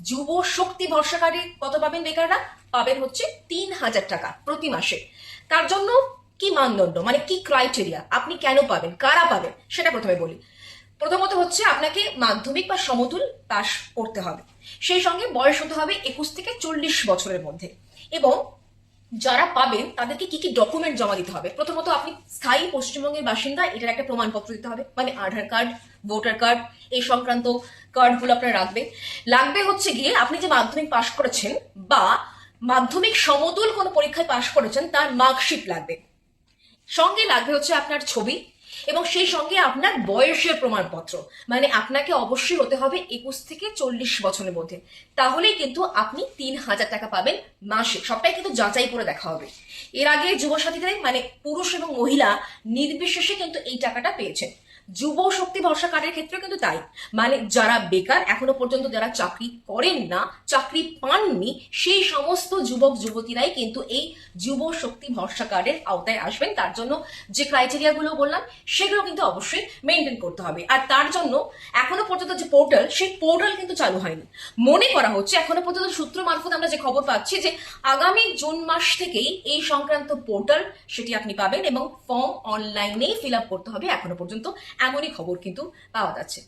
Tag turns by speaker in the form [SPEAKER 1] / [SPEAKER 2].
[SPEAKER 1] যুব শক্তি ভরসা কার্ডে কত পাবেন বেকাররা? পাবেন হচ্ছে 3,000 টাকা প্রতি মাসে। তার জন্য কি মানদণ্ড, মানে কি ক্রাইটেরিয়া, আপনি কেন পাবেন, কারা পাবেন, সেটা প্রথমে বলি। প্রথমত হচ্ছে আপনাকে মাধ্যমিক বা সমতুল পাশ করতে হবে, সেই সঙ্গে বয়স হতে হবে 21 থেকে 40 বছরের মধ্যে। এবং যারা পাবেন তাদেরকে কি কি ডকুমেন্ট জমা দিতে হবে? প্রথমত আপনি স্থায়ী পশ্চিমবঙ্গের বাসিন্দা, এটার একটা প্রমাণপত্র দিতে হবে, মানে আধার কার্ড, ভোটার কার্ড, এই সংক্রান্ত কার্ডগুলো আপনার লাগবে হচ্ছে গিয়ে আপনি যে মাধ্যমিক পাশ করেছেন বা মাধ্যমিক সমতুল কোনো পরীক্ষায় পাশ করেছেন তার মার্কশিট লাগবে। সঙ্গে লাগবে হচ্ছে আপনার ছবি, এবং সেই সঙ্গে আপনার বয়সের প্রমাণপত্র। মানে আপনাকে অবশ্যই হতে হবে 21 থেকে 40 বছরের মধ্যে, তাহলেই কিন্তু আপনি 3,000 টাকা পাবেন মাসে। সবটাই কিন্তু যাচাই করে দেখা হবে। এর আগে যুবসাথীদের মানে পুরুষ এবং মহিলা নির্বিশেষে কিন্তু এই টাকাটা পেয়েছেন। যুব শক্তি ভরসা কার্ডের ক্ষেত্রে কিন্তু তাই, মানে যারা বেকার এখনো পর্যন্ত, যারা চাকরি করেন না, চাকরি পাননি, সেই সমস্ত যুবক যুবতীরাই কিন্তু এই যুব শক্তি ভরসা কার্ডের আওতায় আসবেন। তার জন্য যে ক্রাইটেরিয়া গুলো বললাম সেগুলো কিন্তু অবশ্যই মেনটেন করতে হবে। আর তার জন্য এখনো পর্যন্ত যে পোর্টাল, সেই পোর্টাল কিন্তু চালু হয়নি। মনে করা হচ্ছে, এখনো পর্যন্ত সূত্র মারফত আমরা যে খবর পাচ্ছি, যে আগামী জুন মাস থেকেই এই সংক্রান্ত পোর্টাল সেটি আপনি পাবেন এবং ফর্ম অনলাইনেই ফিল আপ করতে হবে। এখনো পর্যন্ত এমনই খবর কিন্তু পাওয়া যাচ্ছে।